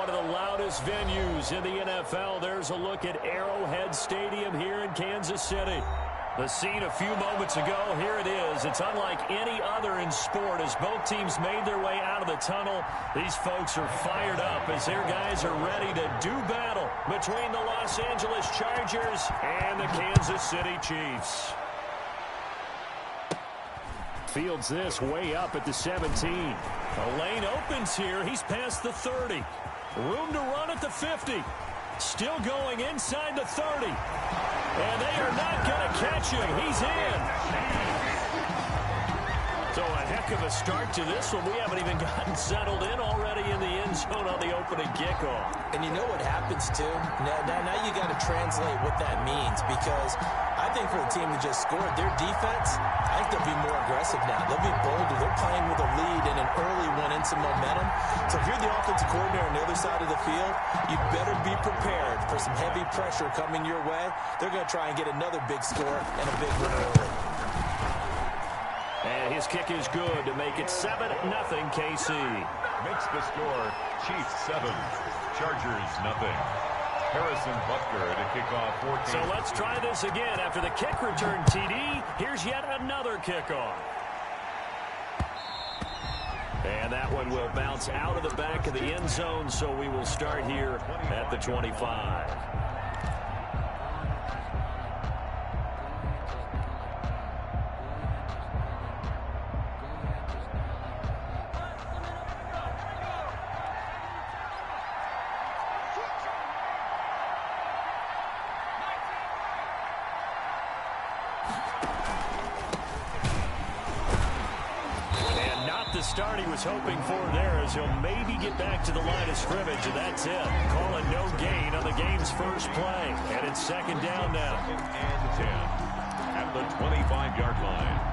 one of the loudest venues in the NFL. There's a look at Arrowhead Stadium here in Kansas City. The scene a few moments ago, here it is. It's unlike any other in sport as both teams made their way out of the tunnel. These folks are fired up as their guys are ready to do battle between the Los Angeles Chargers and the Kansas City Chiefs. Fields this way up at the 17. A lane opens here. He's past the 30. Room to run at the 50. Still going inside the 30. And they are not going to catch him. He's in. So a heck of a start to this one. We haven't even gotten settled in already in the end zone on the opening kickoff. And you know what happens, too? Now you got to translate what that means, because I think for the team that just scored, their defense, I think they'll be more aggressive now. They'll be bolder. They're playing with a lead and an early one and some momentum. So if you're the offensive coordinator on the other side of the field, you better be prepared for some heavy pressure coming your way. They're going to try and get another big score and a big win early. And his kick is good to make it 7-0 KC. Makes the score Chiefs 7, Chargers 0. Harrison Butker to kick off 14. So let's try this again. After the kick return TD, here's yet another kickoff. And that one will bounce out of the back of the end zone, so we will start here at the 25. Start he was hoping for there, as he'll maybe get back to the line of scrimmage, and that's it. Call it no gain on the game's first play, and it's second down now. 2nd and 10 at the 25-yard line.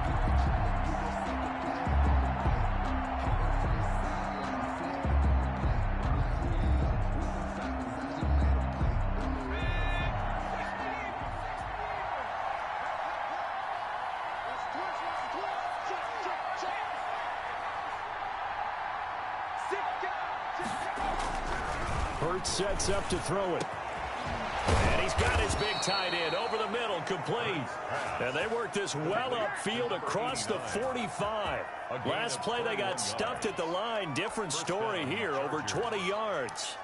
Sets up to throw it. And he's got his big tight end over the middle, complete. And they worked this well upfield across the 45. Last play they got stuffed at the line. Different story here, over 20 yards.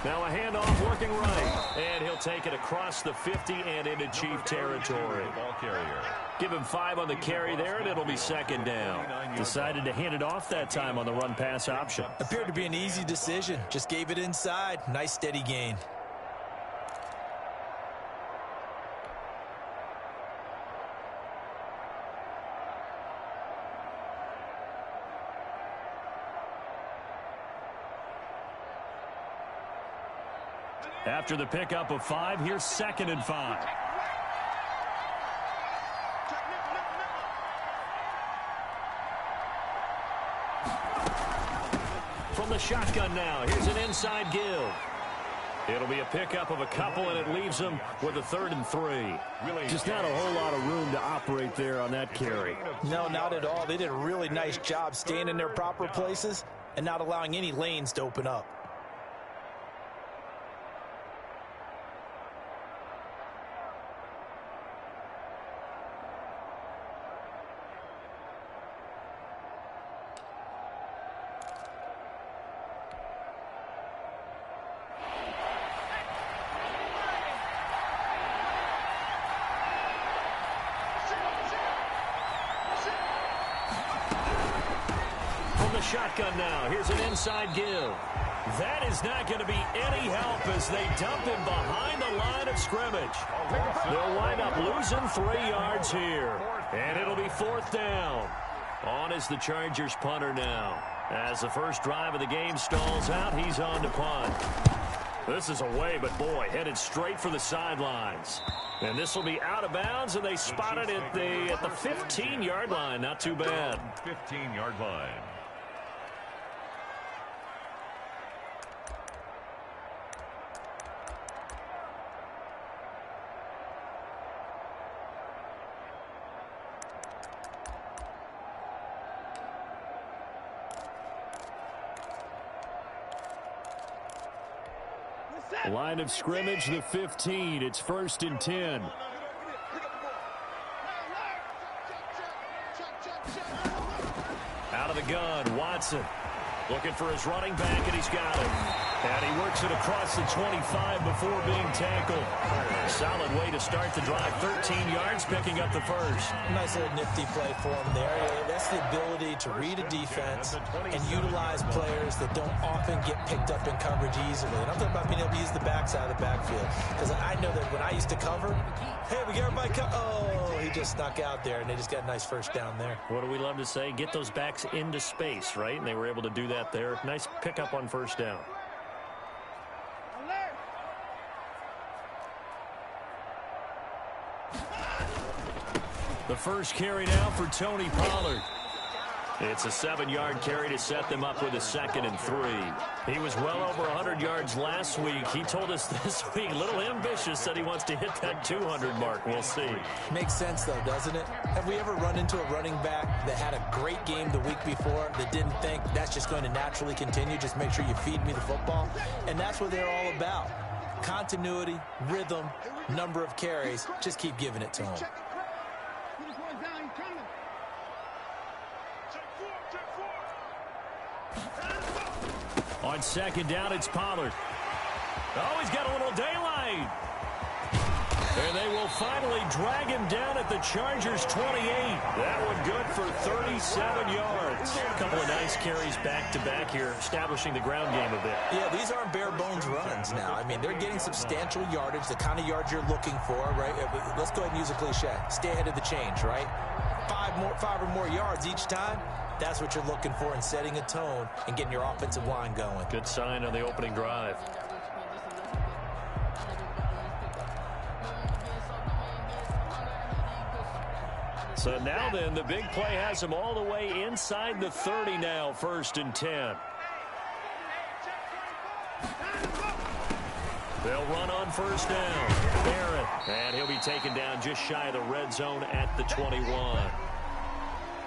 Now a handoff working right, and he'll take it across the 50 and into Chief territory. Give him 5 on the carry there, and it'll be second down. Decided to hand it off that time on the run-pass option. Appeared to be an easy decision. Just gave it inside. Nice steady gain. After the pickup of 5, here's 2nd and 5. From the shotgun now, here's an inside give. It'll be a pickup of a couple, and it leaves them with a 3rd and 3. Just not a whole lot of room to operate there on that carry. No, not at all. They did a really nice job staying in their proper places and not allowing any lanes to open up. Shotgun now. Here's an inside give. That is not going to be any help as they dump him behind the line of scrimmage. They'll wind up losing 3 yards here. And it'll be 4th down. On is the Chargers punter now. As the first drive of the game stalls out, he's on to punt. This is away, but boy, headed straight for the sidelines. And this will be out of bounds, and they spot it at the 15-yard line. Not too bad. 15-yard line. Line of scrimmage, the 15. It's 1st and 10. Out of the gun, Watson. Looking for his running back, and he's got it. And he works it across the 25 before being tackled. Solid way to start the drive. 13 yards, picking up the first. Nice little nifty play for him there. That's the ability to read a defense and utilize players that don't often get picked up in coverage easily. And I'm talking about being able to use the backside of the backfield. Because I know that when I used to cover, hey, we got everybody oh, he just snuck out there, and they just got a nice first down there. What do we love to say? Get those backs into space, right? And they were able to do that there. Nice pickup on first down. The first carry now for Tony Pollard. It's a 7-yard carry to set them up with a 2nd and 3. He was well over 100 yards last week. He told us this week, a little ambitious, that he wants to hit that 200 mark. We'll see. Makes sense, though, doesn't it? Have we ever run into a running back that had a great game the week before that didn't think that's just going to naturally continue? Just make sure you feed me the football. And that's what they're all about. Continuity, rhythm, number of carries. Just keep giving it to them. On 2nd down, it's Pollard. Oh, he's got a little daylight. And they will finally drag him down at the Chargers' 28. That one good for 37 yards. A couple of nice carries back-to-back here, establishing the ground game a bit. Yeah, these aren't bare-bones runs now. I mean, they're getting substantial yardage, the kind of yards you're looking for, right? Let's go ahead and use a cliche. Stay ahead of the change, right? 5 or more yards each time. That's what you're looking for in setting a tone and getting your offensive line going. Good sign on the opening drive. So now then, the big play has him all the way inside the 30 now, 1st and 10. They'll run on first down. Barrett, and he'll be taken down just shy of the red zone at the 21.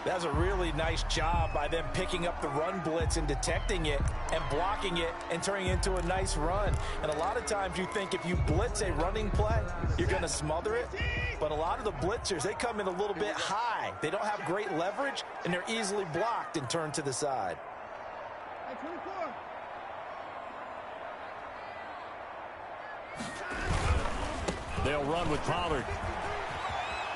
That's a really nice job by them picking up the run blitz and detecting it and blocking it and turning it into a nice run. And a lot of times you think if you blitz a running play, you're going to smother it. But a lot of the blitzers, they come in a little bit high. They don't have great leverage, and they're easily blocked and turned to the side. They'll run with Pollard.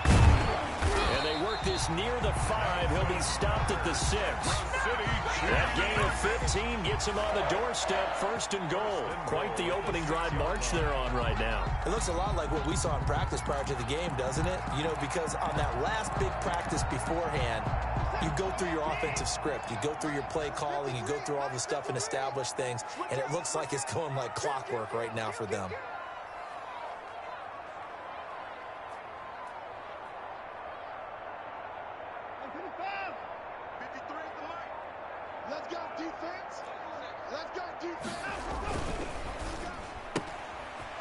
And they work this near the 5. He'll be stopped at the 6. That gain of 15 gets him on the doorstep, 1st and goal. Quite the opening drive march they're on right now. It looks a lot like what we saw in practice prior to the game, doesn't it? You know, because on that last big practice beforehand, you go through your offensive script. You go through your play calling. You go through all the stuff and establish things. And it looks like it's going like clockwork right now for them.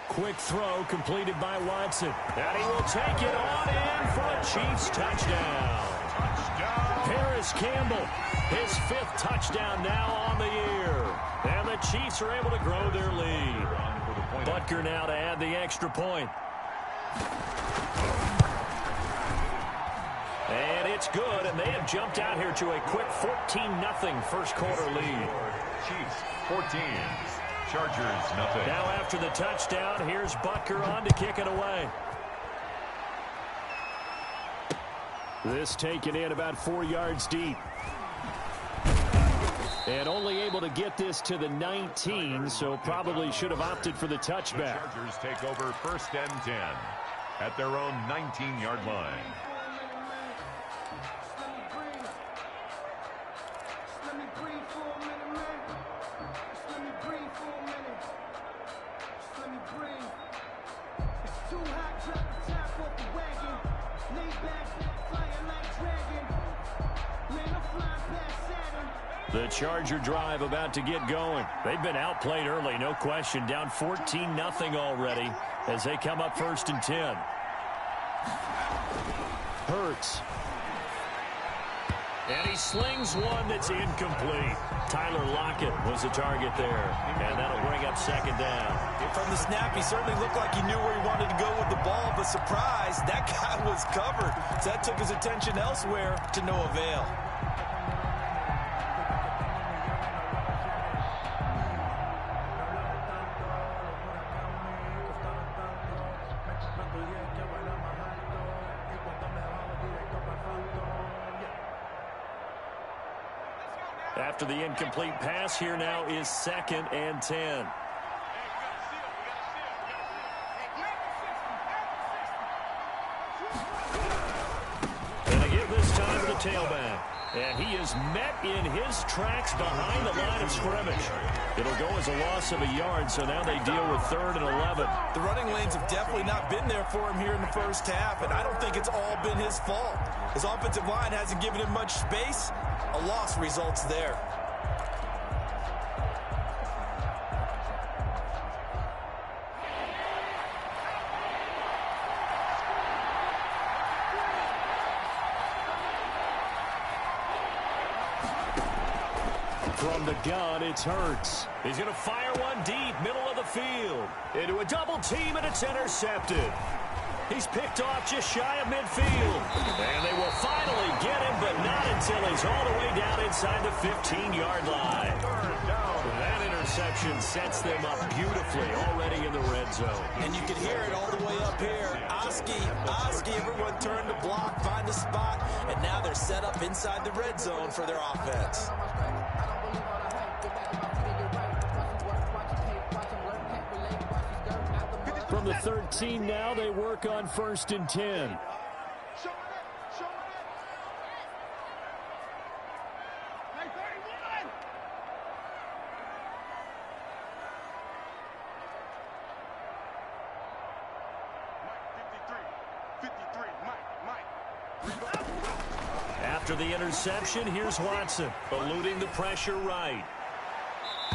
Quick throw completed by Watson. And he will take it on in for a Chiefs touchdown. Paris Campbell, his 5th touchdown now on the year. And the Chiefs are able to grow their lead. Butker now to add the extra point. And it's good, and they have jumped out here to a quick 14-0 first quarter lead. Chiefs 14. Chargers nothing. Now after the touchdown, here's Butker on to kick it away. This taken in about 4 yards deep. And only able to get this to the 19, so probably should have opted for the touchback. The Chargers take over 1st and 10 at their own 19-yard line. The Charger drive about to get going. They've been outplayed early, no question. Down 14-0 already as they come up 1st and 10. Hurts. And he slings one that's incomplete. Tyler Lockett was the target there. And that'll bring up 2nd down. From the snap, he certainly looked like he knew where he wanted to go with the ball, but surprise, that guy was covered. So that took his attention elsewhere to no avail. After the incomplete pass, here now is 2nd and 10. And a give this time to the tailback. And he is met in his tracks behind the line of scrimmage. It'll go as a loss of a yard, so now they deal with 3rd and 11. The running lanes have definitely not been there for him here in the first half, and I don't think it's all been his fault. His offensive line hasn't given him much space. A loss results there. From the gun, it's Hurts. He's going to fire one deep, middle of the field. Into a double team, and it's intercepted. He's picked off just shy of midfield. And they will finally get him, but not until he's all the way down inside the 15-yard line. That interception sets them up beautifully already in the red zone. And you can hear it all the way up here. Oski, everyone turned to block, find a spot, and now they're set up inside the red zone for their offense. From the 13 now, they work on 1st and 10. After the interception, here's Watson, eluding the pressure right.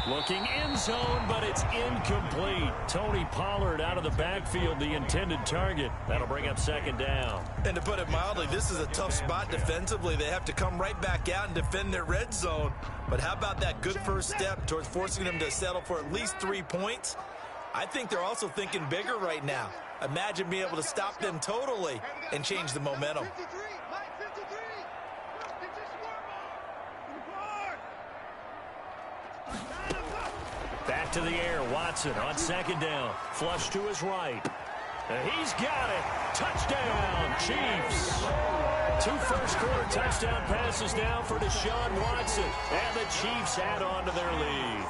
Looking end zone, but it's incomplete. Tony Pollard out of the backfield, the intended target. That'll bring up 2nd down. And to put it mildly, this is a tough spot defensively. They have to come right back out and defend their red zone. But how about that good first step towards forcing them to settle for at least 3 points? I think they're also thinking bigger right now. Imagine being able to stop them totally and change the momentum. Back to the air, Watson on 2nd down. Flush to his right. And he's got it. Touchdown, Chiefs. 2 first-quarter touchdown passes now for Deshaun Watson. And the Chiefs add on to their lead.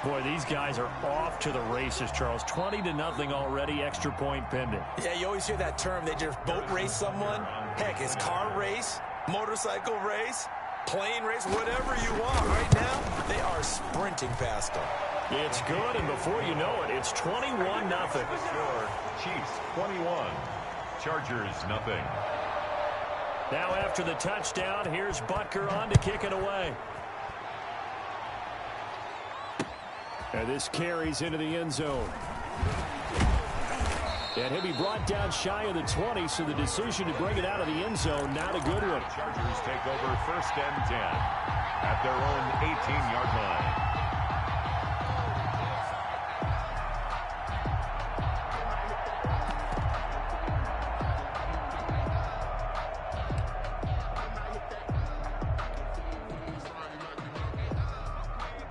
Boy, these guys are off to the races, Charles. 20-0 already, extra point pending. Yeah, you always hear that term. They just boat race someone. Heck, it's car race, motorcycle race, plane race, whatever you want. Right now, they are sprinting past them. It's good, and before you know it, it's 21-0. Chiefs 21, Chargers nothing. Now after the touchdown, here's Butker on to kick it away. And this carries into the end zone. And he'll be brought down shy of the 20, so the decision to bring it out of the end zone, not a good one. Chargers take over 1st and 10 at their own 18-yard line.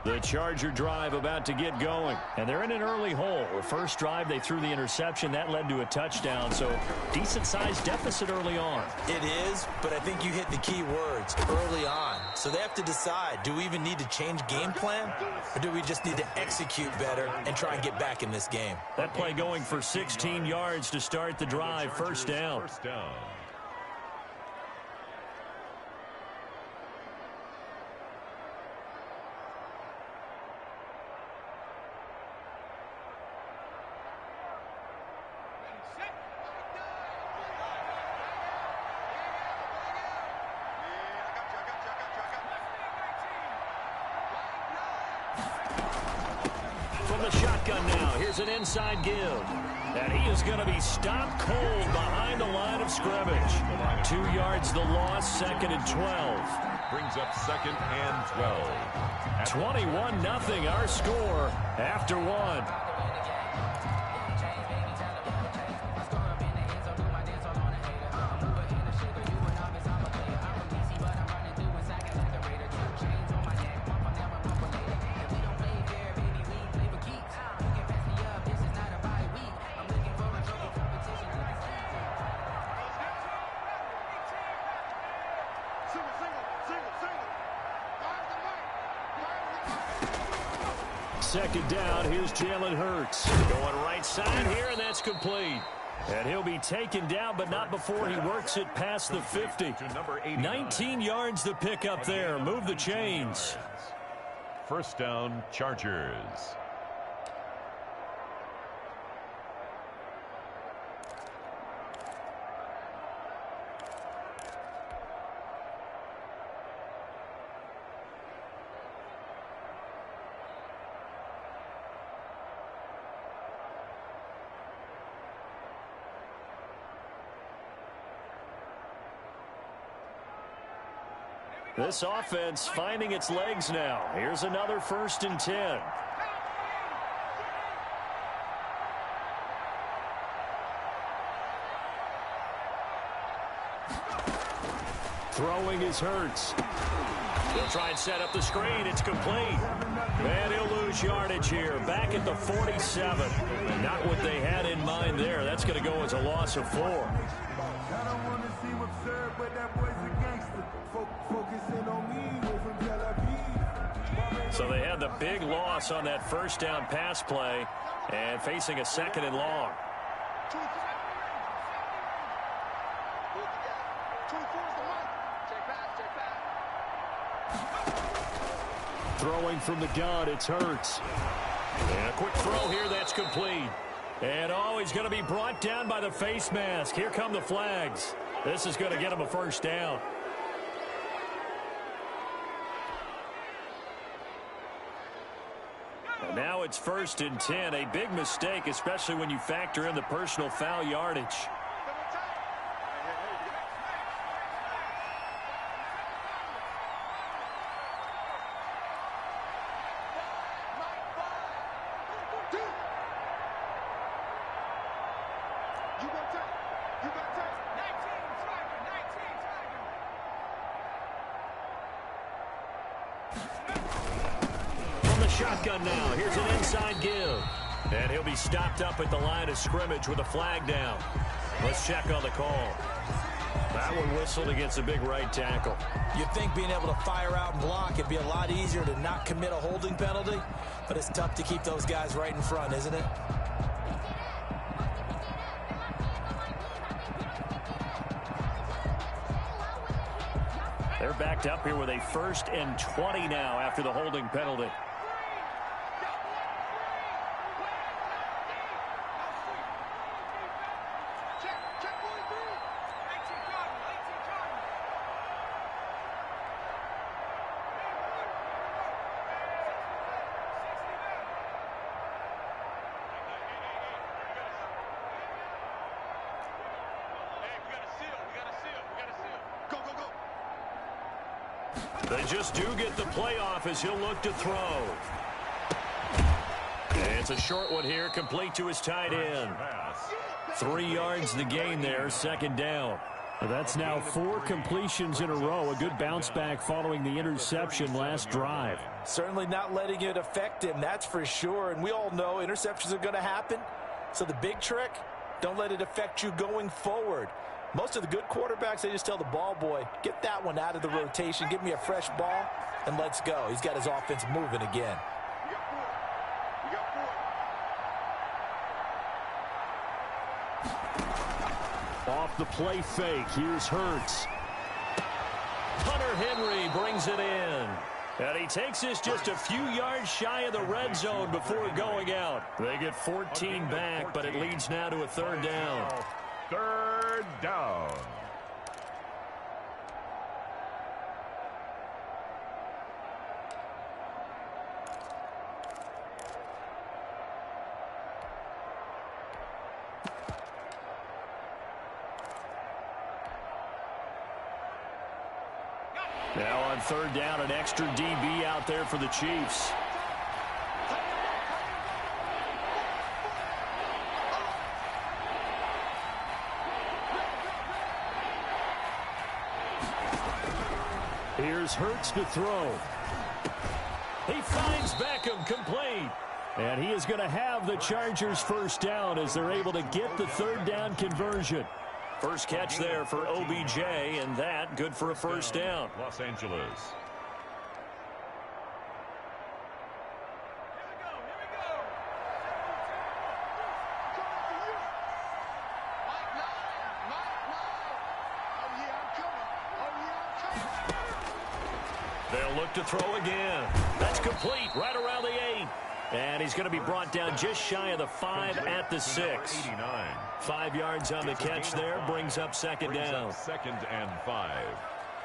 The Charger drive about to get going. And they're in an early hole. The first drive, they threw the interception. That led to a touchdown. So decent-sized deficit early on. It is, but I think you hit the key words, early on. So they have to decide, do we even need to change game plan? Or do we just need to execute better and try and get back in this game? That play going for 16 yards to start the drive. First down. First down. shotgun now. Here's an inside give. And he is going to be stopped cold behind the line of scrimmage. 2 yards the loss, 2nd and 12. Brings up 2nd and 12. 21-0 our score after 1. Second down, here's Jalen Hurts. Going right side here, and that's complete. And he'll be taken down, but not before he works it past the 50. 19 yards to pick up there. Move the chains. First down, Chargers. This offense finding its legs now. Here's another 1st and 10. Throwing is Hurts. He'll try and set up the screen. It's complete. And he'll lose yardage here. Back at the 47. Not what they had in mind there. That's going to go as a loss of 4. So they had the big loss on that first down pass play and facing a 2nd and long. Throwing from the gun, it's Hurts. And a quick throw here, that's complete. And he's going to be brought down by the face mask. Here come the flags. This is going to get him a 1st down. And now it's 1st and 10. A big mistake, especially when you factor in the personal foul yardage. Shotgun now. Here's an inside give. And he'll be stopped up at the line of scrimmage with a flag down. Let's check on the call. That one whistled against a big right tackle. You'd think being able to fire out and block, it'd be a lot easier to not commit a holding penalty. But it's tough to keep those guys right in front, isn't it? They're backed up here with a 1st and 20 now after the holding penalty. They just do get the playoff as he'll look to throw. And it's a short one here, complete to his tight end. 3 yards the gain there, 2nd down. That's now 4 completions in a row. A good bounce back following the interception last drive. Certainly not letting it affect him, that's for sure. And we all know interceptions are going to happen. So the big trick, don't let it affect you going forward. Most of the good quarterbacks, they just tell the ball boy, get that one out of the rotation, give me a fresh ball, and let's go. He's got his offense moving again. Off the play fake, here's Hurts. Hunter Henry brings it in. And he takes this just a few yards shy of the red zone before going out. They get 14 back, but it leads now to a 3rd down. 3rd down. Now on third down, an extra DB out there for the Chiefs. Here's Hurts to throw. He finds Beckham complete. And he is going to have the Chargers first down as they're able to get the third down conversion. First catch there for OBJ, and that good for a first down. Los Angeles. They'll look to throw again. That's complete right around the 8. And he's going to be brought down just shy of the 5 at the 6. 5 yards on the catch there, brings up second down. Second and 5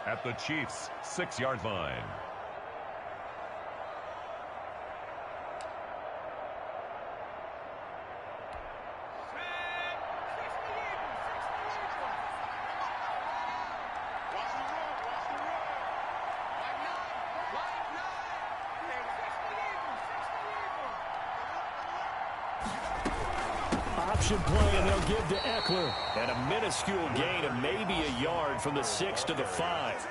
at the Chiefs' 6-yard line. Play, and they'll give to Eckler. And a minuscule gain of maybe a yard from the 6 to the 5.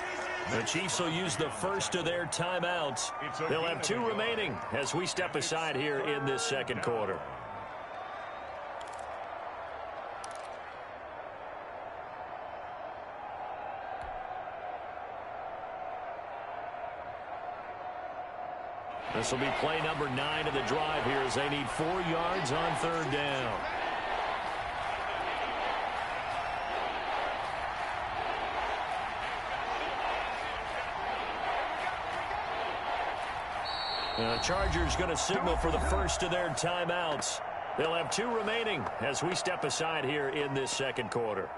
The Chiefs will use the first of their timeouts. They'll have 2 remaining as we step aside here in this second quarter. This will be play number 9 of the drive here as they need 4 yards on third down. The Chargers going to signal for the first of their timeouts. They'll have 2 remaining as we step aside here in this second quarter.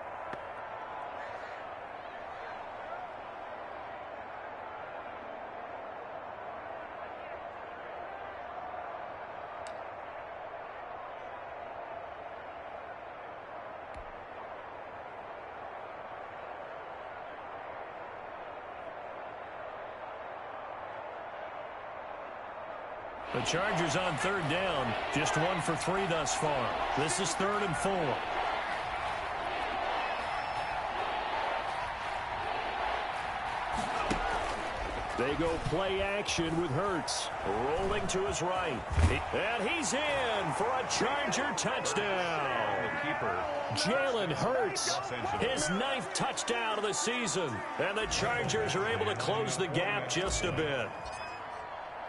The Chargers on third down, just 1 for 3 thus far. This is 3rd and 4. They go play action with Hurts, rolling to his right. And he's in for a Charger touchdown. Jalen Hurts, his 9th touchdown of the season. And the Chargers are able to close the gap just a bit.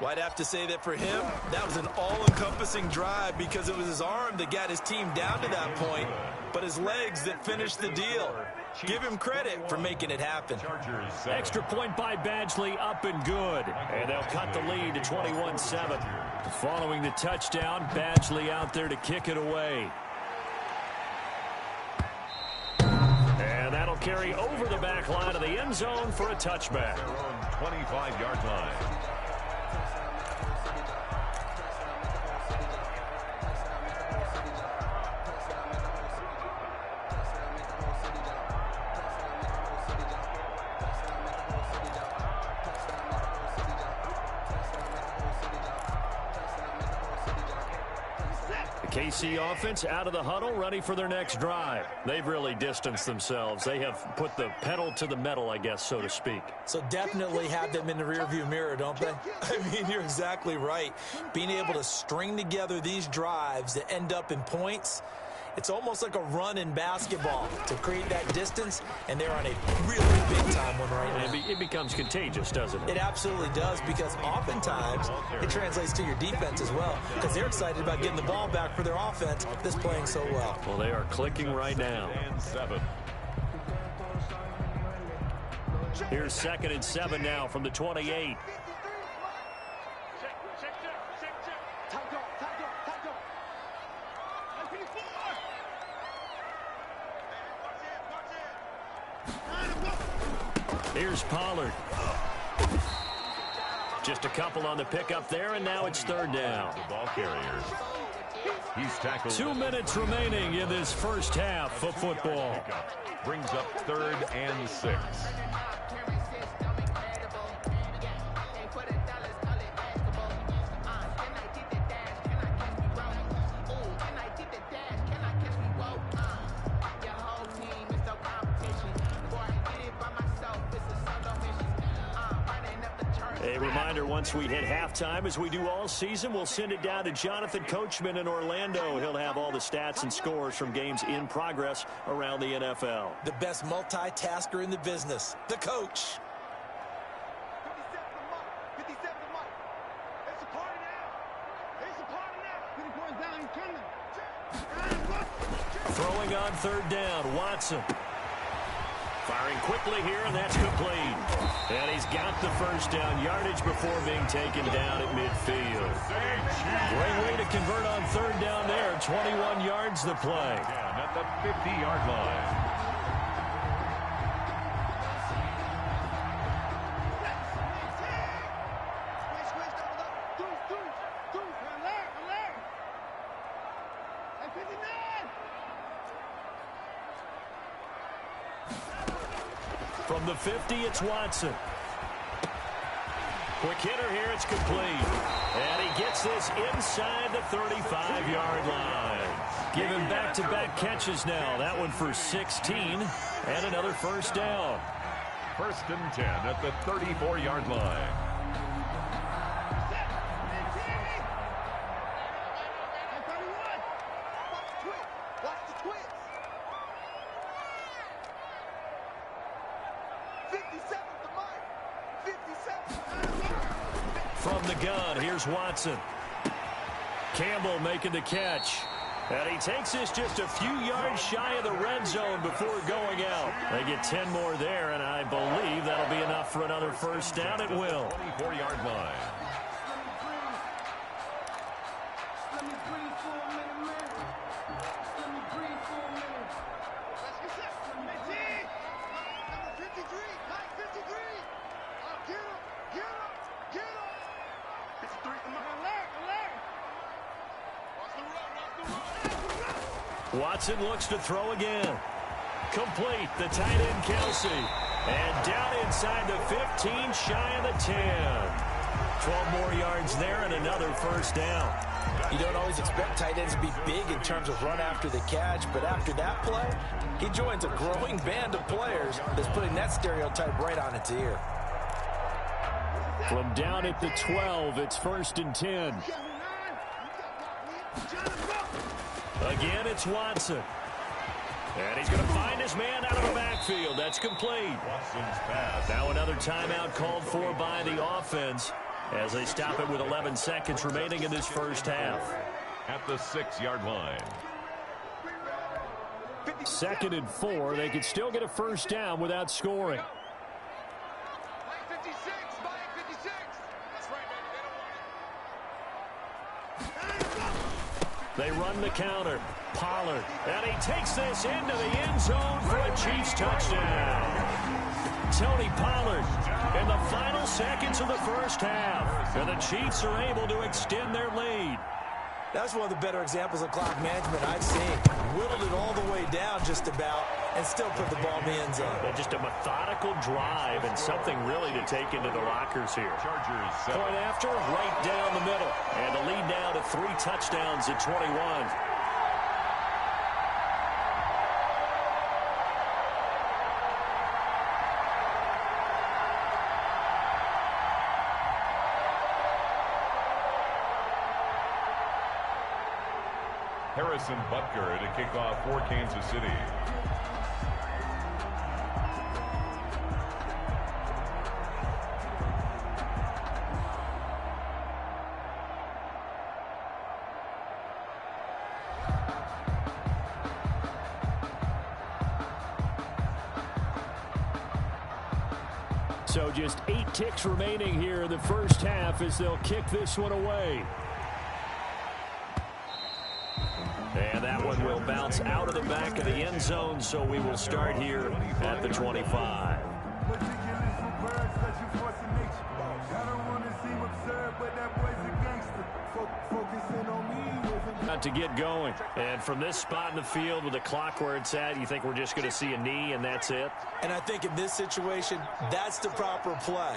Well, I'd have to say that for him, that was an all-encompassing drive because it was his arm that got his team down to that point, but his legs that finished the deal. Give him credit for making it happen. Extra point by Badgley, up and good. And they'll cut the lead to 21-7. Following the touchdown, Badgley out there to kick it away. And that'll carry over the back line of the end zone for a touchback. 25-yard line. KC offense out of the huddle, ready for their next drive. They've really distanced themselves. They have put the pedal to the metal, I guess, so to speak. So definitely have them in the rearview mirror, don't they? I mean, you're exactly right. Being able to string together these drives that end up in points, it's almost like a run in basketball to create that distance, and they're on a really big-time one right now. It becomes contagious, doesn't it? It absolutely does, because oftentimes it translates to your defense as well, because they're excited about getting the ball back for their offense that's playing so well. Well, they are clicking right now. Here's 2nd and 7 now from the 28. Here's Pollard. Just a couple on the pickup there, and now it's 3rd down. The ball carriers. He's tackled. 2 minutes remaining in this first half of football. Brings up 3rd and 6. Reminder, once we hit halftime, as we do all season, we'll send it down to Jonathan Coachman in Orlando. He'll have all the stats and scores from games in progress around the NFL. The best multitasker in the business, the coach. Throwing on third down, Watson. Firing quickly here, and that's complete. And he's got the first down yardage before being taken down at midfield. Great way to convert on third down there. 21 yards the play. Down at the 50-yard line. From the 50, it's Watson. Quick hitter here, it's complete. And he gets this inside the 35-yard line. Giving back-to-back catches now. That one for 16 and another first down. First and 10 at the 34-yard line. From the gun, here's Watson. Campbell making the catch. And he takes this just a few yards shy of the red zone before going out. They get 10 more there, and I believe that'll be enough for another first down. It will. 24-yard line. Watson looks to throw again. Complete, the tight end Kelsey. And down inside the 15, shy of the 10. 12 more yards there and another first down. You don't always expect tight ends to be big in terms of run after the catch, but after that play, he joins a growing band of players that's putting that stereotype right on its ear. From down at the 12, it's first and 10. Again, it's Watson. And he's going to find his man out of the backfield. That's complete. Watson's pass. Now another timeout called for by the offense as they stop it with 11 seconds remaining in this first half. At the 6-yard line. 2nd and 4. They could still get a first down without scoring. They run the counter. Pollard. And he takes this into the end zone for a Chiefs touchdown. Tony Pollard in the final seconds of the first half. And the Chiefs are able to extend their lead. That's one of the better examples of clock management I've seen. Whittled it all the way down just about and still put the ball in the end zone. But just a methodical drive and something really to take into the lockers here. Chargers. Point after, right down the middle. And the lead now to 3 touchdowns at 21. Harrison Butker to kick off for Kansas City. So just 8 ticks remaining here in the first half as they'll kick this one away. And that one will bounce out of the back of the end zone, so we will start here at the 25. Got to get going. And from this spot in the field with the clock where it's at, you think we're just going to see a knee and that's it? And I think in this situation, that's the proper play.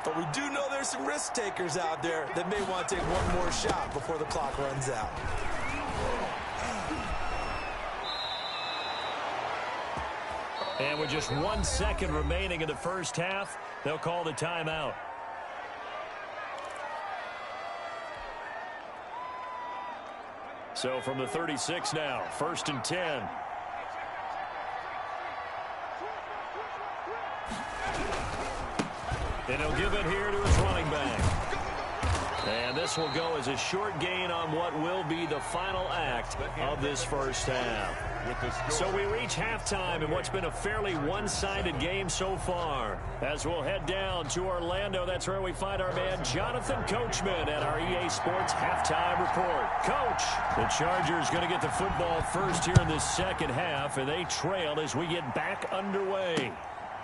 But we do know there's some risk takers out there that may want to take one more shot before the clock runs out. And with just 1 second remaining in the first half, they'll call the timeout. So from the 36 now, 1st and 10. And he'll give it here to his running back. And this will go as a short gain on what will be the final act of this first half. So we reach halftime in what's been a fairly one-sided game so far. As we'll head down to Orlando, that's where we find our man Jonathan Coachman at our EA Sports Halftime Report. Coach, the Chargers going to get the football first here in this second half, and they trail as we get back underway.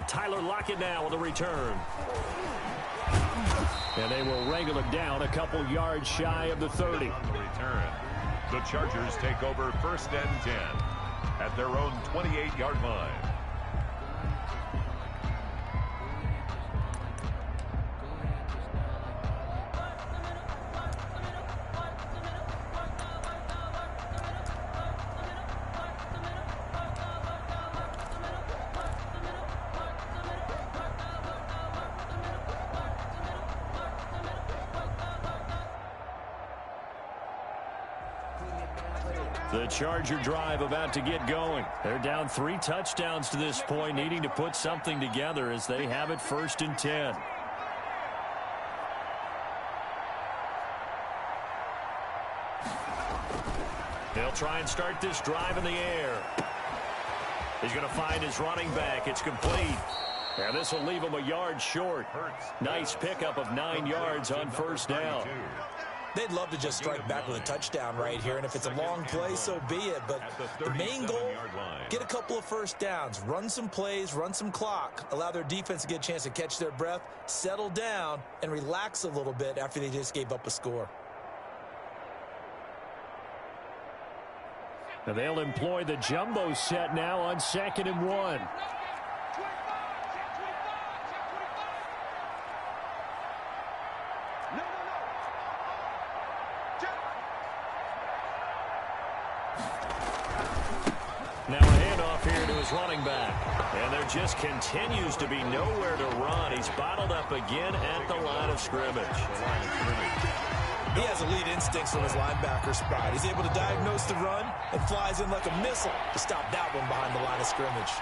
Tyler Lockett now with a return. And they will wrangle it down a couple yards shy of the 30. On the return, the Chargers take over 1st and 10 at their own 28-yard line. The Charger drive about to get going. They're down 3 touchdowns to this point, needing to put something together as they have it 1st and 10. They'll try and start this drive in the air. He's going to find his running back. It's complete. And this will leave him a yard short. Nice pickup of 9 yards on 1st down. They'd love to just strike back with a touchdown right here, and if it's a long play, so be it. But the main goal, get a couple of first downs, run some plays, run some clock, allow their defense to get a chance to catch their breath, settle down, and relax a little bit after they just gave up a score. And they'll employ the jumbo set now on 2nd and 1. Now a handoff here to his running back. And there just continues to be nowhere to run. He's bottled up again at the line of scrimmage. He has elite instincts from his linebacker spot. He's able to diagnose the run and flies in like a missile to stop that one behind the line of scrimmage.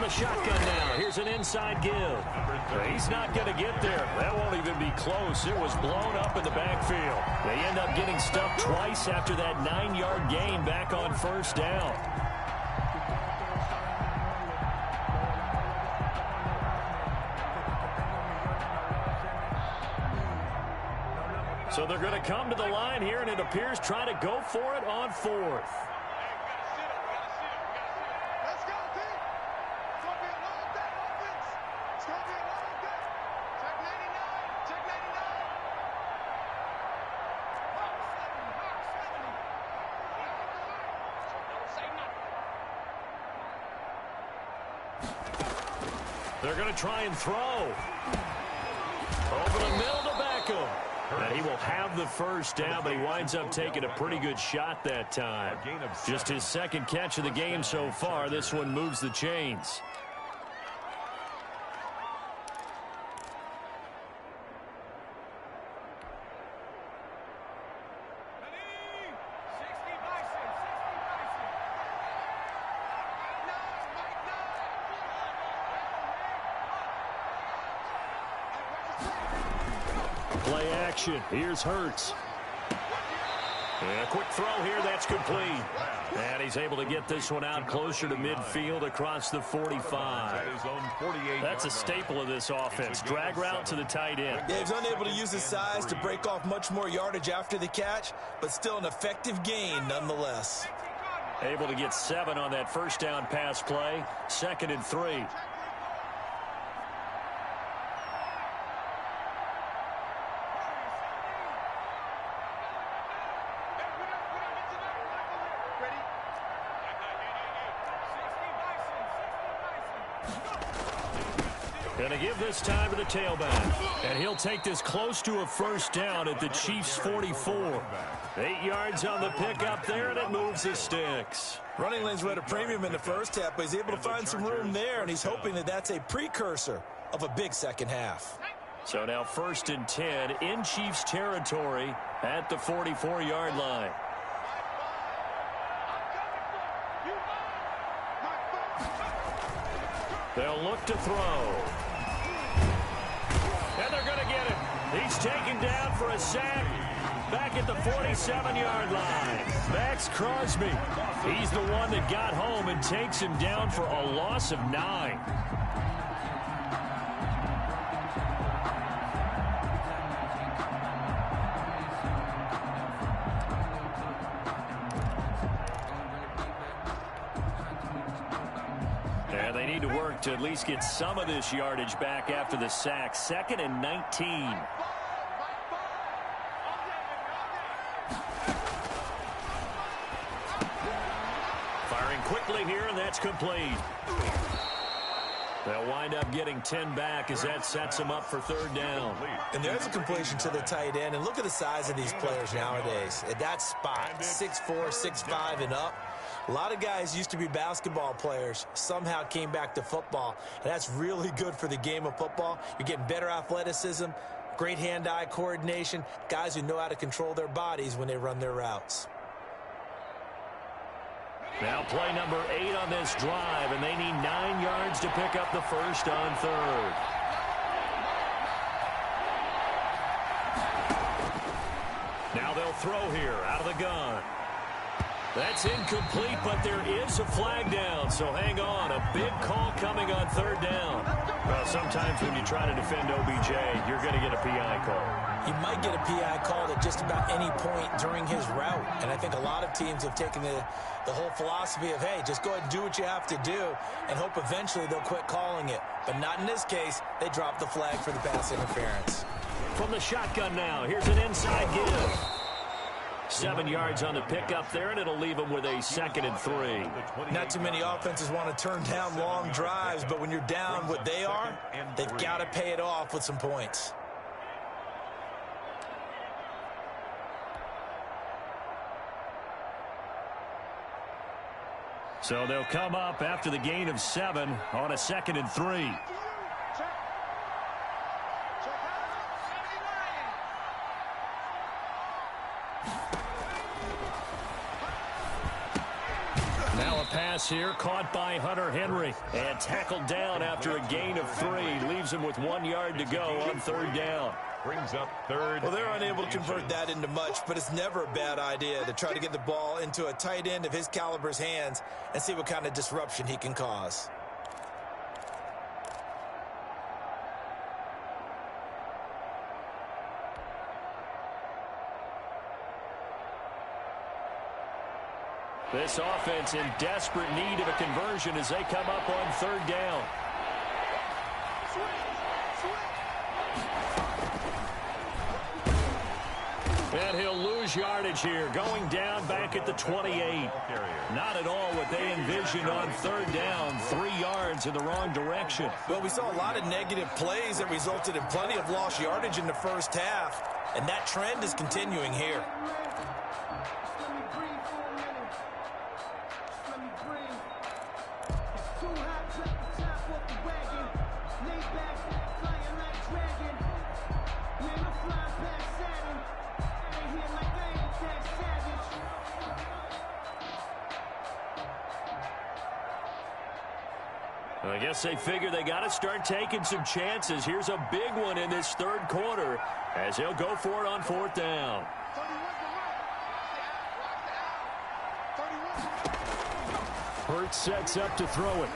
Shotgun now. Here's an inside give. He's not going to get there. That won't even be close. It was blown up in the backfield. They end up getting stuffed twice after that 9-yard gain back on 1st down. So they're going to come to the line here, and it appears trying to go for it on 4th. They're going to try and throw. Over the middle to Beckham. And he will have the 1st down, but he winds up taking a pretty good shot that time. Just his 2nd catch of the game so far. This one moves the chains. Play action. Here's Hurts. And a quick throw here. That's complete. And he's able to get this one out closer to midfield across the 45. That's a staple of this offense. Drag route to the tight end. Yeah, he's unable to use his size to break off much more yardage after the catch, but still an effective gain nonetheless. Able to get 7 on that 1st down pass play. 2nd and 3. Gonna give this time to the tailback. And he'll take this close to a first down at the Chiefs' 44. 8 yards on the pickup there, and it moves the sticks. Running lanes were at a premium in the first half, but he's able to find some room there, and he's hoping that that's a precursor of a big second half. So now 1st and 10 in Chiefs territory at the 44-yard line. They'll look to throw. And they're going to get him. He's taken down for a sack back at the 47-yard line. Max Crosby. He's the one that got home and takes him down for a loss of 9. And they need to work to at least get some of this yardage back after the sack. 2nd and 19. Firing quickly here, and that's complete. They'll wind up getting 10 back as that sets them up for 3rd down. And there's a completion to the tight end. And look at the size of these players nowadays. At that spot, 6'4", 6'5", and up. A lot of guys used to be basketball players, somehow came back to football. And that's really good for the game of football. You're getting better athleticism, great hand-eye coordination, guys who know how to control their bodies when they run their routes. Now play number 8 on this drive, and they need 9 yards to pick up the first on 3rd. Now they'll throw here out of the gun. That's incomplete, but there is a flag down, so hang on. A big call coming on 3rd down. Well, sometimes when you try to defend OBJ, you're going to get a PI call. You might get a PI call at just about any point during his route. And I think a lot of teams have taken the whole philosophy of, hey, just go ahead and do what you have to do and hope eventually they'll quit calling it. But not in this case. They dropped the flag for the pass interference. From the shotgun now, here's an inside give. 7 yards on the pickup there, and it'll leave them with a 2nd and 3. Not too many offenses want to turn down long drives, but when you're down what they are, they've got to pay it off with some points. So they'll come up after the gain of 7 on a 2nd and 3. Now a pass here caught by Hunter Henry and tackled down after a gain of 3. Leaves him with 1 yard to go on 3rd down. Brings up 3rd. Well, they're unable to convert that into much, but it's never a bad idea to try to get the ball into a tight end of his caliber's hands and see what kind of disruption he can cause. This offense in desperate need of a conversion as they come up on 3rd down. And he'll lose yardage here, going down back at the 28. Not at all what they envisioned on 3rd down, 3 yards in the wrong direction. Well, we saw a lot of negative plays that resulted in plenty of lost yardage in the first half, and that trend is continuing here. I guess they figure they got to start taking some chances. Here's a big one in this 3rd quarter as they'll go for it on 4th down. Hurts sets up to throw it.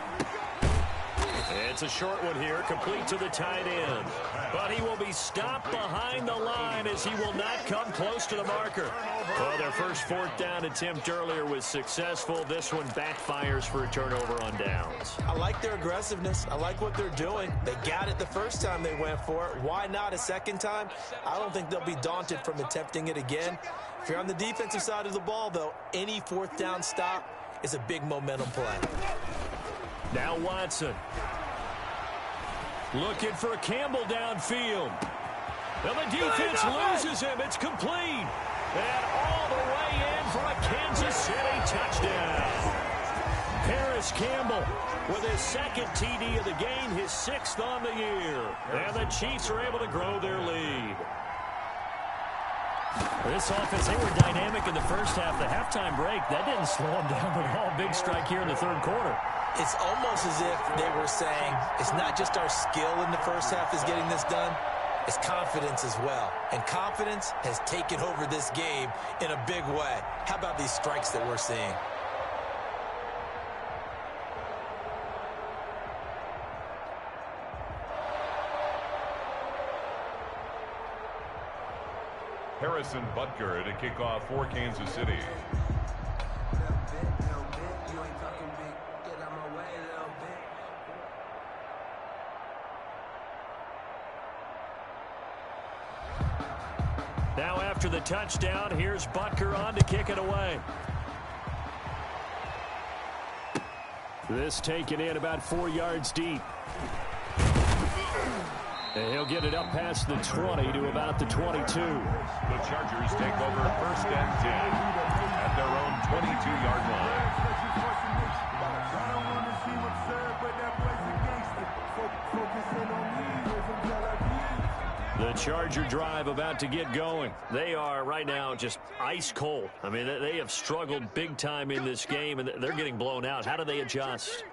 It's a short one here, complete to the tight end. But he will be stopped behind the line as he will not come close to the marker. Well, their first 4th down attempt earlier was successful. This one backfires for a turnover on downs. I like their aggressiveness. I like what they're doing. They got it the first time they went for it. Why not a second time? I don't think they'll be daunted from attempting it again. If you're on the defensive side of the ball, though, any 4th down stop is a big momentum play. Now Watson. Looking for Campbell downfield. Now the defense loses him. It's complete. And all the way in for a Kansas City touchdown. Paris Campbell with his second TD of the game, his 6th on the year. And the Chiefs are able to grow their lead. This offense, they were dynamic in the first half. The halftime break, that didn't slow them down at all. Big strike here in the third quarter. It's almost as if they were saying, it's not just our skill in the first half is getting this done, it's confidence as well. And confidence has taken over this game in a big way. How about these strikes that we're seeing? Harrison Butker to kick off for Kansas City. Now after the touchdown, here's Butker on to kick it away. This taken in about 4 yards deep. And he'll get it up past the 20 to about the 22. The Chargers take over 1st and 10 at their own 22-yard line. The Charger drive about to get going. They are right now just ice cold. I mean, they have struggled big time in this game, and they're getting blown out. How do they adjust?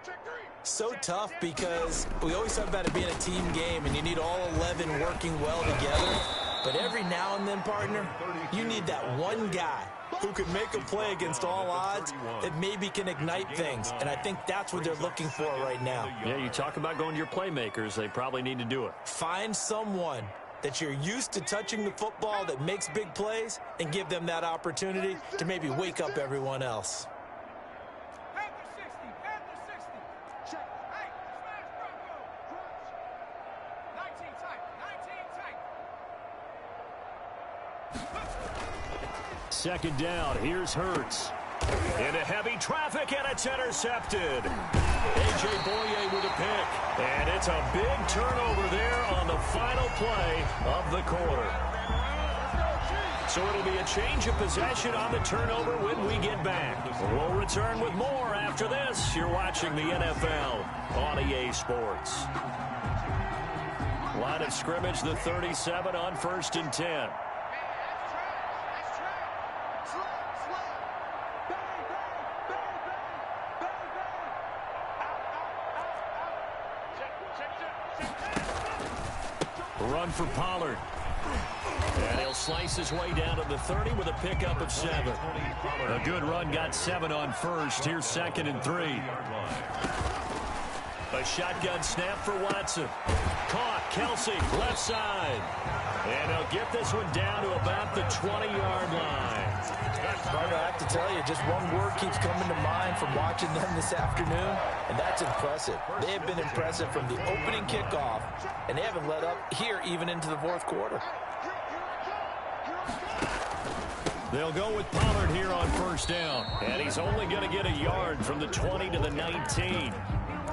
So tough because we always talk about it being a team game and you need all 11 working well together. But every now and then, partner, you need that one guy who can make a play against all odds that maybe can ignite things. And I think that's what they're looking for right now. Yeah, you talk about going to your playmakers. They probably need to do it. Find someone that you're used to touching the football that makes big plays and give them that opportunity to maybe wake up everyone else. Second down, here's Hurts. Into heavy traffic, and it's intercepted. A.J. Boye with a pick. And it's a big turnover there on the final play of the quarter. So it'll be a change of possession on the turnover when we get back. We'll return with more after this. You're watching the NFL on EA Sports. Line of scrimmage, the 37 on 1st and 10. Run for Pollard. And he'll slice his way down to the 30 with a pickup of 7. A good run, got 7 on 1st. Here's 2nd and 3. A shotgun snap for Watson. Caught, Kelsey, left side. And he'll get this one down to about the 20-yard line. Partner, I have to tell you, just one word keeps coming to mind from watching them this afternoon, and that's impressive. They have been impressive from the opening kickoff, and they haven't let up here even into the 4th quarter. They'll go with Pollard here on 1st down, and he's only going to get a yard from the 20 to the 19.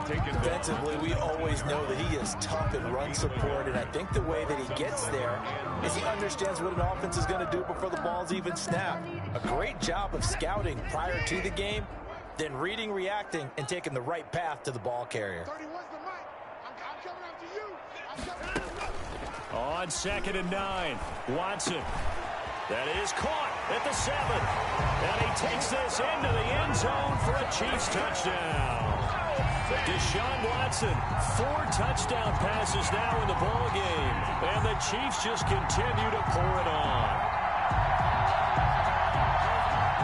Defensively, we always know that he is tough in run support, and I think the way that he gets there is he understands what an offense is going to do before the ball's even snapped. A great job of scouting prior to the game, then reading, reacting, and taking the right path to the ball carrier. On 2nd and 9, Watson. That is caught at the 7. And he takes this into the end zone for a Chiefs touchdown. Deshaun Watson, 4 touchdown passes now in the ball game, and the Chiefs just continue to pour it on.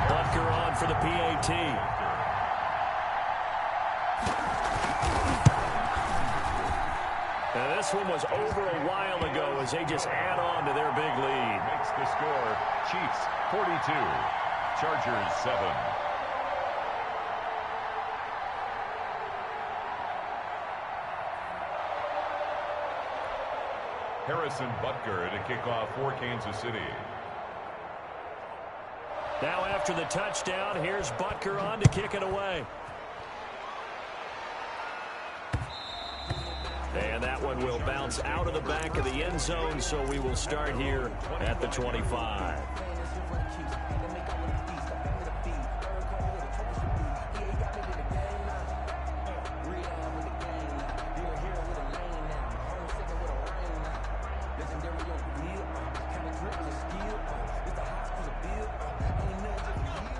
Butker on for the PAT. And this one was over a while ago as they just add on to their big lead. Makes the score Chiefs 42, Chargers 7. Harrison Butker to kick off for Kansas City. Now after the touchdown, here's Butker on to kick it away. And And that one will bounce out of the back of the end zone, so we will start here at the 25.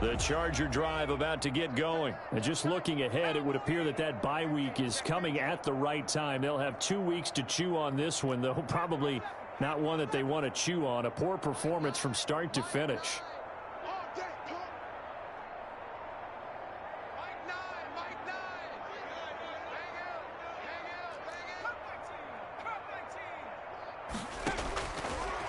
The Charger drive about to get going. And just looking ahead, it would appear that that bye week is coming at the right time. They'll have 2 weeks to chew on this one, though probably not one that they want to chew on. A poor performance from start to finish.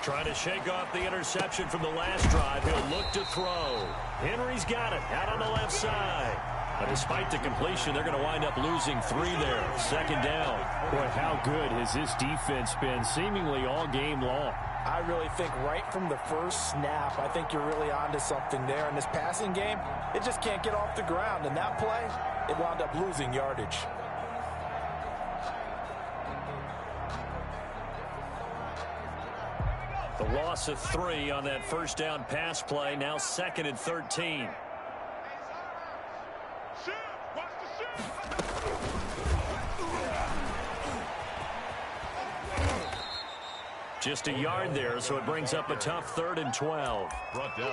Trying to shake off the interception from the last drive. He'll look to throw. Henry's got it out on the left side. But despite the completion, they're going to wind up losing 3 there. Second down. Boy, how good has this defense been seemingly all game long? I really think right from the first snap, I think you're really onto something there. In this passing game, it just can't get off the ground. And that play, it wound up losing yardage. The loss of 3 on that first down pass play. Now 2nd and 13. Just a yard there, so it brings up a tough 3rd and 12.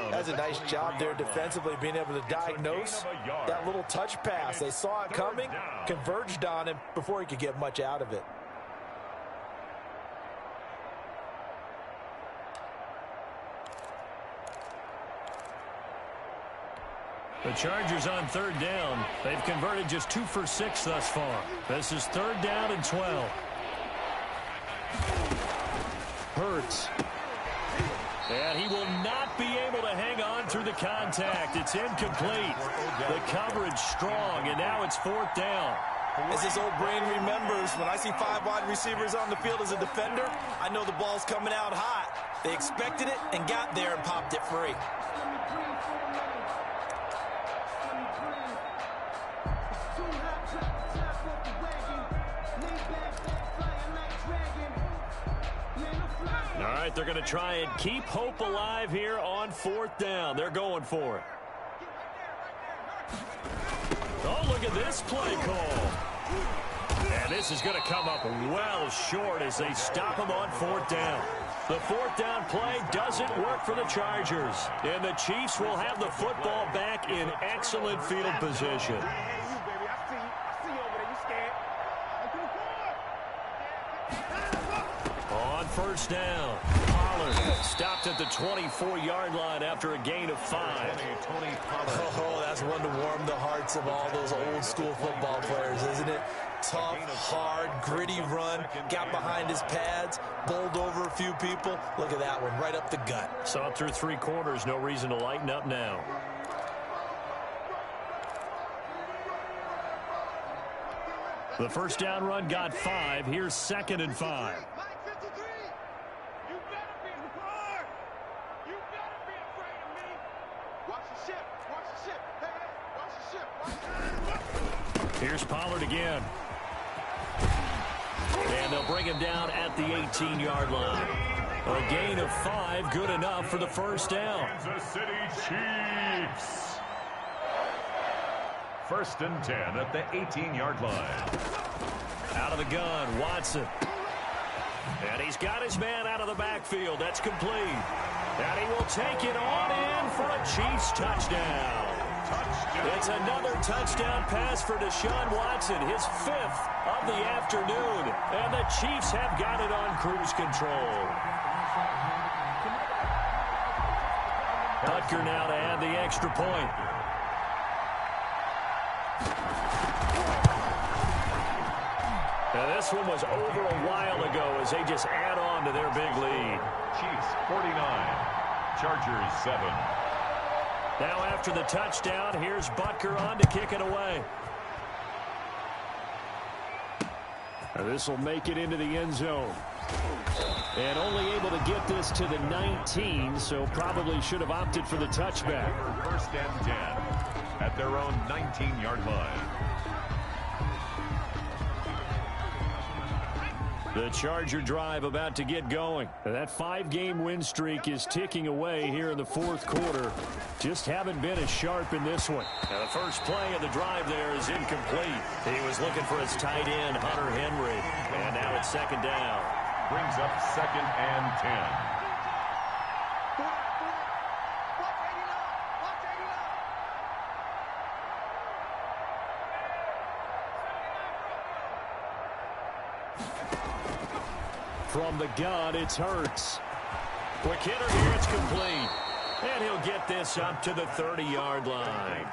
That's a nice job there defensively, being able to diagnose that little touch pass. They saw it coming, converged on him before he could get much out of it. The Chargers on 3rd down. They've converted just 2 for 6 thus far. This is 3rd down and 12. Hurts. And he will not be able to hang on through the contact. It's incomplete. The coverage strong, and now it's 4th down. As his old brain remembers, when I see 5 wide receivers on the field as a defender, I know the ball's coming out hot. They expected it and got there and popped it free. All right, they're going to try and keep hope alive here on 4th down. They're going for it. Oh, look at this play call. And this is going to come up well short as they stop him on 4th down. The 4th down play doesn't work for the Chargers. And the Chiefs will have the football back in excellent field position. On 1st down, Pollard stopped at the 24-yard line after a gain of 5. Oh, that's one to warm the hearts of all those old-school football players, isn't it? Tough, hard, gritty run, got behind his pads, bowled over a few people. Look at that one, right up the gut. Saw it through 3 quarters, no reason to lighten up now. The first down run got 5. Here's 2nd and 5. Here's Pollard again. And they'll bring him down at the 18-yard line. A gain of 5, good enough for the first down. Kansas City Chiefs. 1st and 10 at the 18-yard line. Out of the gun, Watson. And he's got his man out of the backfield. That's complete. And he will take it on in for a Chiefs touchdown. It's another touchdown pass for Deshaun Watson, his 5th of the afternoon. And the Chiefs have got it on cruise control. Butker now to add the extra point. Now this one was over a while ago as they just add on to their big lead. Chiefs 49, Chargers 7. Now after the touchdown, here's Butker on to kick it away. This will make it into the end zone. And only able to get this to the 19, so probably should have opted for the touchback. 1st and 10 at their own 19-yard line. The Charger drive about to get going. That 5-game win streak is ticking away here in the fourth quarter. Just haven't been as sharp in this one. Now the first play of the drive there is incomplete. He was looking for his tight end, Hunter Henry. And now it's second down. Brings up 2nd and 10. From the gun, it's Hurts. Quick hitter here, it's complete. And he'll get this up to the 30-yard line.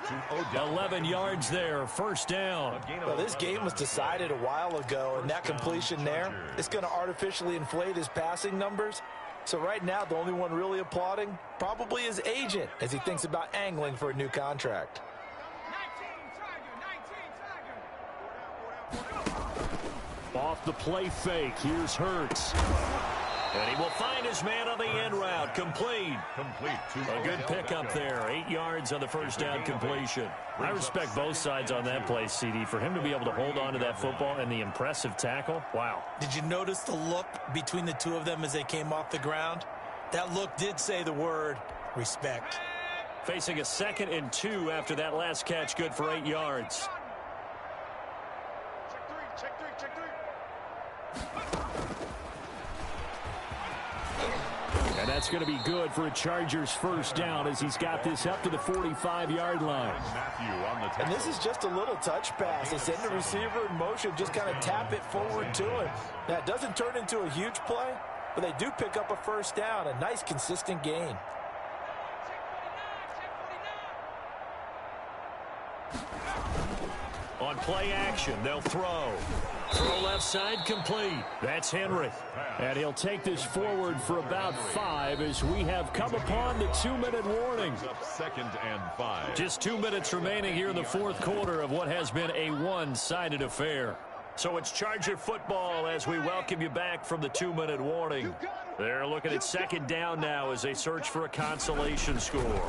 11 yards there, first down. Well, this game was decided a while ago, and that completion there is going to artificially inflate his passing numbers. So right now, the only one really applauding probably his agent as he thinks about angling for a new contract. Off the play fake, here's Hurts. And he will find his man on the end route. Complete. A good pickup there. 8 yards on the first down completion. I respect both sides on that play, CD. For him to be able to hold on to that football and the impressive tackle, wow. Did you notice the look between the two of them as they came off the ground? That look did say the word respect. Facing a 2nd and 2 after that last catch, good for 8 yards. And that's going to be good for a Chargers first down as he's got this up to the 45-yard line. And this is just a little touch pass. They send the receiver in motion, just kind of tap it forward to him. Now, it doesn't turn into a huge play, but they do pick up a first down, a nice, consistent gain. On play action, they'll throw. Throw left side, complete. That's Henry. And he'll take this forward for about 5 as we have come upon the 2-minute warning. 2nd and 5. Just 2 minutes remaining here in the fourth quarter of what has been a one-sided affair. So it's Charger football as we welcome you back from the 2-minute warning. They're looking at second down now as they search for a consolation score.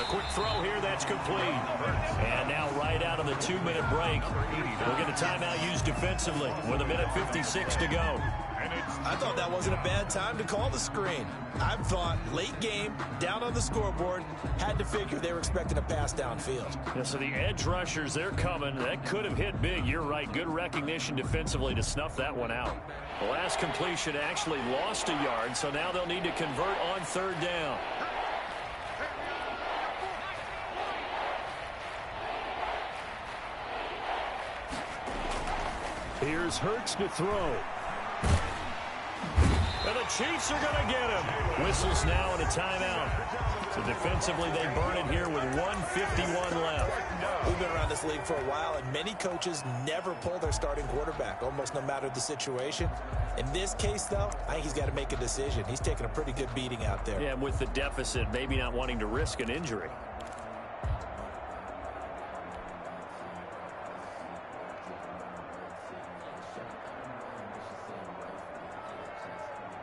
Quick throw here, that's complete. And now right out of the 2-minute break, we'll get a timeout used defensively with 1:56 to go. I thought that wasn't a bad time to call the screen. I thought late game, down on the scoreboard, had to figure they were expecting a pass downfield. Yeah, so the edge rushers, they're coming. That could have hit big. You're right. Good recognition defensively to snuff that one out. The last completion actually lost a yard, so now they'll need to convert on third down. Here's Hurts to throw. And the Chiefs are going to get him. Whistles now and a timeout. So defensively, they burn it here with 1:51 left. We've been around this league for a while, and many coaches never pull their starting quarterback, almost no matter the situation. In this case, though, I think he's got to make a decision. He's taking a pretty good beating out there. Yeah, with the deficit, maybe not wanting to risk an injury.